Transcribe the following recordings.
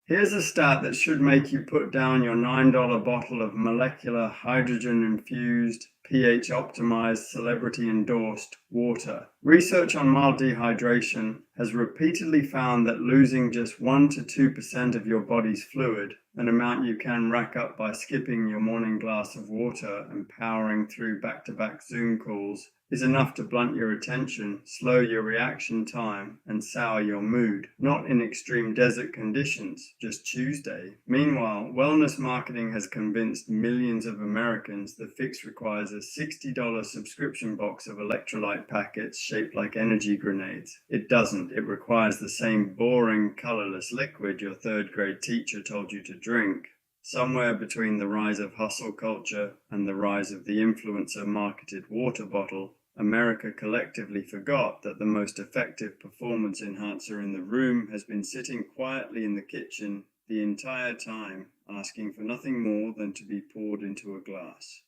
Here's a stat that should make you put down your $9 bottle of molecular hydrogen-infused, pH-optimized, celebrity-endorsed water. Research on mild dehydration has repeatedly found that losing just 1 to 2% of your body's fluid, an amount you can rack up by skipping your morning glass of water and powering through back-to-back Zoom calls, is enough to blunt your attention, slow your reaction time, and sour your mood. Not in extreme desert conditions, just Tuesday. Meanwhile, wellness marketing has convinced millions of Americans the fix requires a $60 subscription box of electrolyte packets shaped like energy grenades. It doesn't. It requires the same boring, colorless liquid your third-grade teacher told you to drink. Somewhere between the rise of hustle culture and the rise of the influencer-marketed water bottle, America collectively forgot that the most effective performance enhancer in the room has been sitting quietly in the kitchen the entire time, asking for nothing more than to be poured into a glass.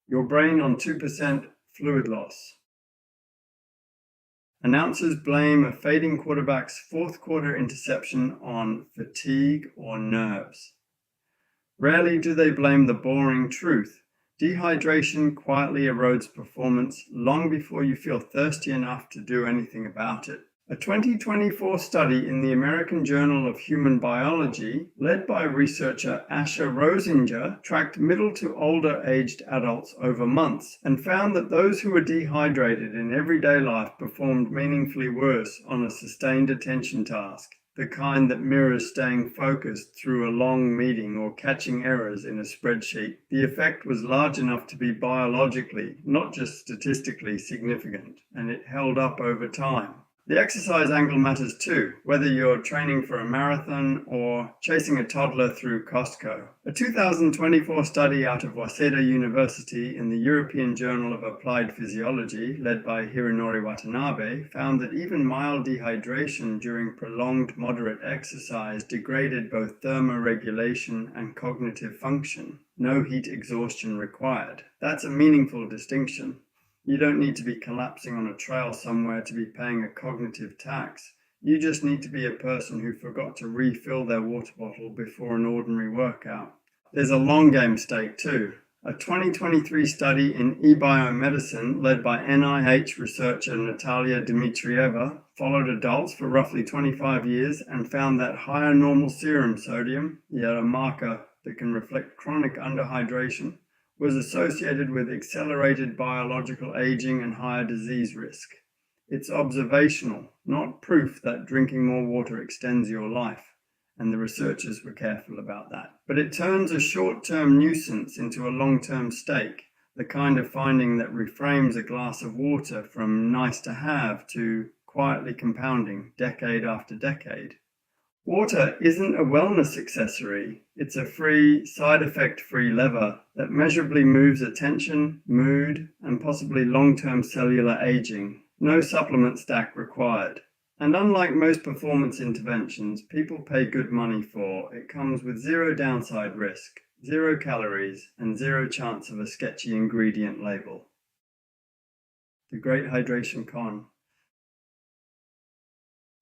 Your brain on 2% fluid loss. Announcers blame a fading quarterback's fourth quarter interception on fatigue or nerves. Rarely do they blame the boring truth. Dehydration quietly erodes performance long before you feel thirsty enough to do anything about it. A 2024 study in the American Journal of Human Biology, led by researcher Asher Rosinger, tracked middle to older aged adults over months and found that those who were dehydrated in everyday life performed meaningfully worse on a sustained attention task, the kind that mirrors staying focused through a long meeting or catching errors in a spreadsheet. The effect was large enough to be biologically, not just statistically, significant, and it held up over time. The exercise angle matters too, whether you're training for a marathon or chasing a toddler through Costco. A 2024 study out of Waseda University in the European Journal of Applied Physiology, led by Hironori Watanabe, found that even mild dehydration during prolonged moderate exercise degraded both thermoregulation and cognitive function. No heat exhaustion required. That's a meaningful distinction. You don't need to be collapsing on a trail somewhere to be paying a cognitive tax. You just need to be a person who forgot to refill their water bottle before an ordinary workout. There's a long game stake too. A 2023 study in eBiomedicine led by NIH researcher Natalia Dmitrieva followed adults for roughly 25 years and found that higher normal serum sodium, yet a marker that can reflect chronic underhydration, was associated with accelerated biological aging and higher disease risk. It's observational, not proof that drinking more water extends your life, and the researchers were careful about that. But it turns a short-term nuisance into a long-term stake, the kind of finding that reframes a glass of water from nice to have to quietly compounding decade after decade. Water isn't a wellness accessory. It's a free, side effect-free lever that measurably moves attention, mood, and possibly long-term cellular aging. No supplement stack required. And unlike most performance interventions people pay good money for, it comes with zero downside risk, 0 calories, and 0 chance of a sketchy ingredient label. The Great Hydration Con.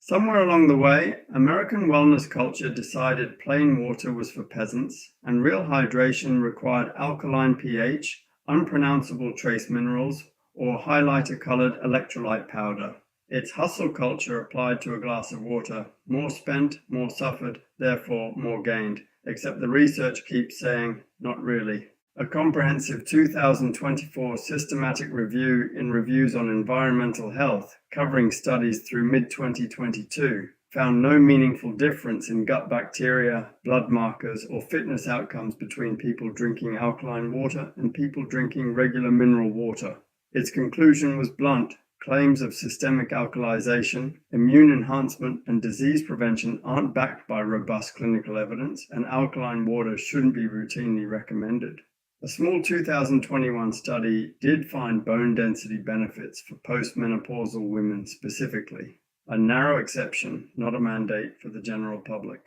Somewhere along the way, American wellness culture decided plain water was for peasants, and real hydration required alkaline pH, unpronounceable trace minerals, or highlighter-colored electrolyte powder. It's hustle culture applied to a glass of water. More spent, more suffered, therefore more gained. Except the research keeps saying, not really. A comprehensive 2024 systematic review in Reviews on Environmental Health, covering studies through mid-2022, found no meaningful difference in gut bacteria, blood markers, or fitness outcomes between people drinking alkaline water and people drinking regular mineral water. Its conclusion was blunt. Claims of systemic alkalization, immune enhancement, and disease prevention aren't backed by robust clinical evidence, and alkaline water shouldn't be routinely recommended. A small 2021 study did find bone density benefits for postmenopausal women specifically, a narrow exception, not a mandate for the general public.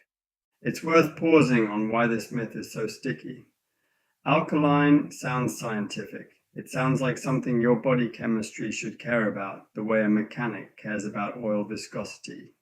It's worth pausing on why this myth is so sticky. Alkaline sounds scientific. It sounds like something your body chemistry should care about, the way a mechanic cares about oil viscosity.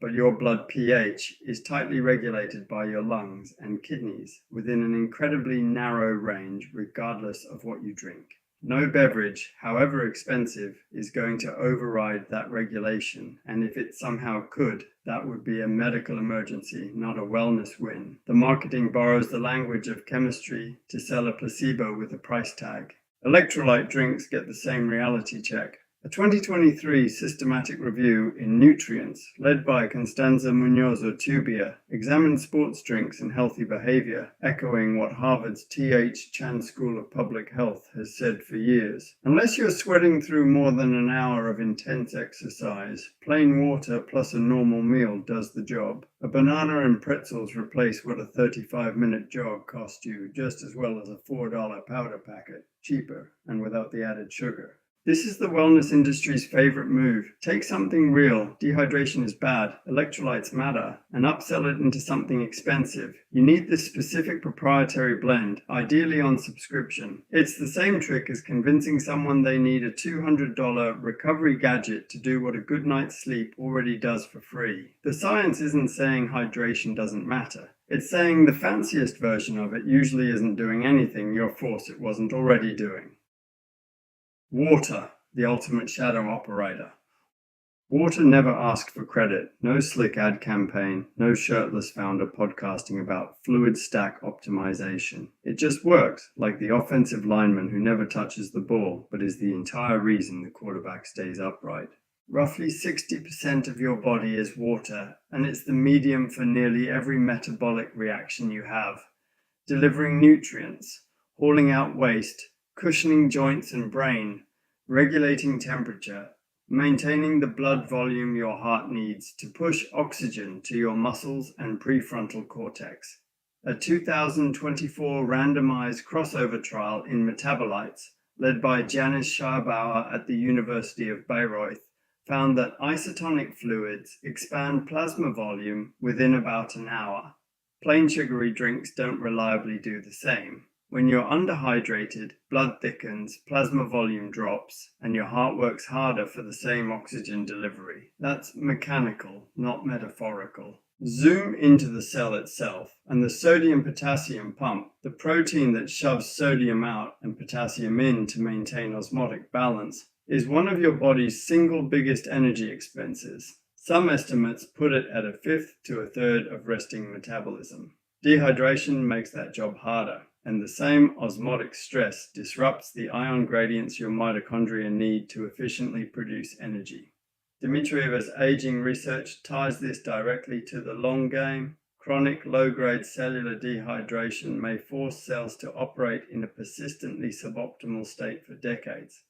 but your blood pH is tightly regulated by your lungs and kidneys within an incredibly narrow range regardless of what you drink. No beverage, however expensive, is going to override that regulation, and if it somehow could, that would be a medical emergency, not a wellness win. The marketing borrows the language of chemistry to sell a placebo with a price tag. Electrolyte drinks get the same reality check. A 2023 systematic review in Nutrients, led by Constanza Munoz-Urtubia, examined sports drinks and healthy behavior, echoing what Harvard's T.H. Chan School of Public Health has said for years. Unless you're sweating through more than an hour of intense exercise, plain water plus a normal meal does the job. A banana and pretzels replace what a 35-minute jog cost you, just as well as a $4 powder packet, cheaper and without the added sugar. This is the wellness industry's favorite move. Take something real, dehydration is bad, electrolytes matter, and upsell it into something expensive. You need this specific proprietary blend, ideally on subscription. It's the same trick as convincing someone they need a $200 recovery gadget to do what a good night's sleep already does for free. The science isn't saying hydration doesn't matter. It's saying the fanciest version of it usually isn't doing anything you're forced it wasn't already doing. Water, the ultimate shadow operator. Water never asked for credit. No slick ad campaign, no shirtless founder podcasting about fluid stack optimization. It just works, like the offensive lineman who never touches the ball, but is the entire reason the quarterback stays upright. Roughly 60% of your body is water, and it's the medium for nearly every metabolic reaction you have. Delivering nutrients, hauling out waste, cushioning joints and brain, regulating temperature, maintaining the blood volume your heart needs to push oxygen to your muscles and prefrontal cortex. A 2024 randomized crossover trial in metabolites, led by Janis Scharbauer at the University of Bayreuth, found that isotonic fluids expand plasma volume within about an hour. Plain sugary drinks don't reliably do the same. When you're underhydrated, blood thickens, plasma volume drops, and your heart works harder for the same oxygen delivery. That's mechanical, not metaphorical. Zoom into the cell itself, and the sodium-potassium pump, the protein that shoves sodium out and potassium in to maintain osmotic balance, is one of your body's single biggest energy expenses. Some estimates put it at a fifth to a third of resting metabolism. Dehydration makes that job harder, and the same osmotic stress disrupts the ion gradients your mitochondria need to efficiently produce energy. Dmitrieva's aging research ties this directly to the long game. Chronic low-grade cellular dehydration may force cells to operate in a persistently suboptimal state for decades.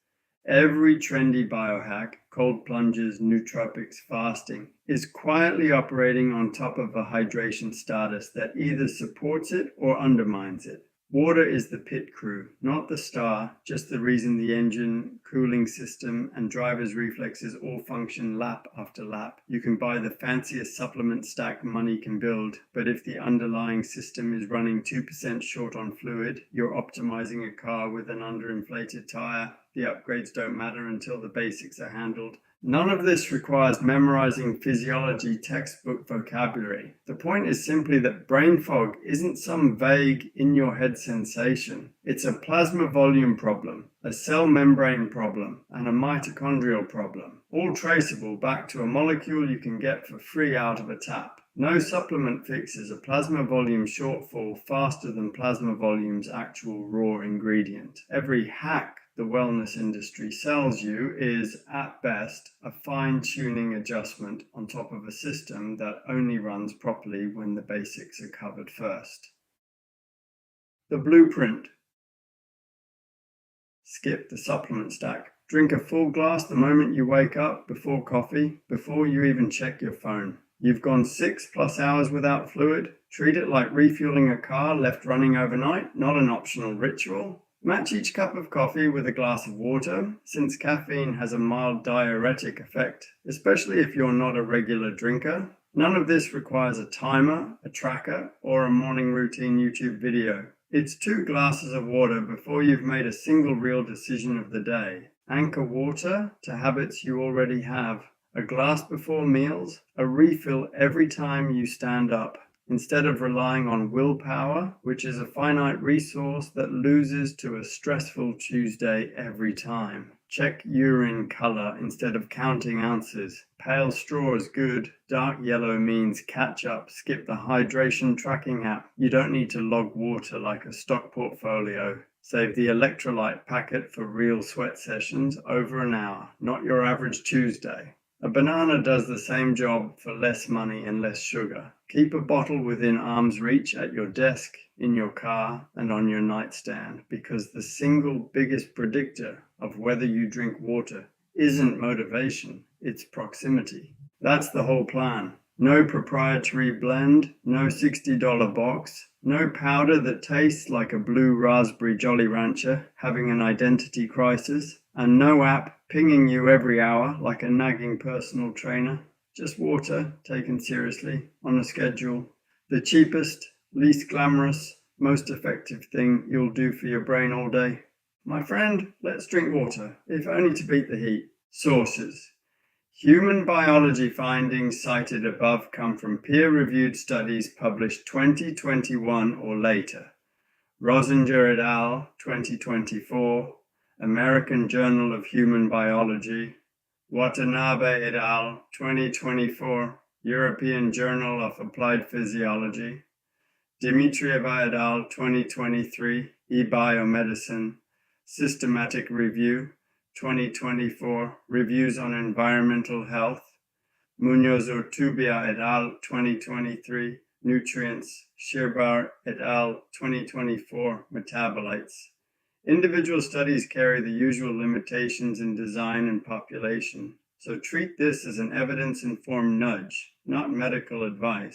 Every trendy biohack, cold plunges, nootropics, fasting, is quietly operating on top of a hydration status that either supports it or undermines it. Water is the pit crew, not the star, just the reason the engine, cooling system, and driver's reflexes all function lap after lap. You can buy the fanciest supplement stack money can build, but if the underlying system is running 2% short on fluid, you're optimizing a car with an underinflated tire. The upgrades don't matter until the basics are handled. None of this requires memorizing physiology textbook vocabulary. The point is simply that brain fog isn't some vague, in-your-head sensation. It's a plasma volume problem, a cell membrane problem, and a mitochondrial problem, all traceable back to a molecule you can get for free out of a tap. No supplement fixes a plasma volume shortfall faster than plasma volume's actual raw ingredient. Every hack the wellness industry sells you is, at best, a fine-tuning adjustment on top of a system that only runs properly when the basics are covered first. The blueprint. Skip the supplement stack. Drink a full glass the moment you wake up, before coffee, before you even check your phone. You've gone 6+ hours without fluid. Treat it like refueling a car left running overnight, not an optional ritual. Match each cup of coffee with a glass of water, since caffeine has a mild diuretic effect, especially if you're not a regular drinker. None of this requires a timer, a tracker, or a morning routine YouTube video. It's 2 glasses of water before you've made a single real decision of the day. Anchor water to habits you already have. A glass before meals, a refill every time you stand up, instead of relying on willpower, which is a finite resource that loses to a stressful Tuesday every time. Check urine color instead of counting ounces. Pale straw is good. Dark yellow means catch up. Skip the hydration tracking app. You don't need to log water like a stock portfolio. Save the electrolyte packet for real sweat sessions over an hour, not your average Tuesday. A banana does the same job for less money and less sugar. Keep a bottle within arm's reach at your desk, in your car, and on your nightstand, because the single biggest predictor of whether you drink water isn't motivation, it's proximity. That's the whole plan. No proprietary blend, no $60 box, no powder that tastes like a blue raspberry Jolly Rancher having an identity crisis, and no app pinging you every hour like a nagging personal trainer. Just water taken seriously, on a schedule. The cheapest, least glamorous, most effective thing you'll do for your brain all day. My friend, let's drink water, if only to beat the heat. Sources. Human biology findings cited above come from peer-reviewed studies published 2021 or later. Rosinger et al., 2024, American Journal of Human Biology, Watanabe et al., 2024, European Journal of Applied Physiology, Dimitrieva et al., 2023, eBiomedicine, Systematic Review, 2024, Reviews on Environmental Health, Munoz-Urtubia et al., 2023, Nutrients, Shirbar et al., 2024, Metabolites. Individual studies carry the usual limitations in design and population, so treat this as an evidence-informed nudge, not medical advice.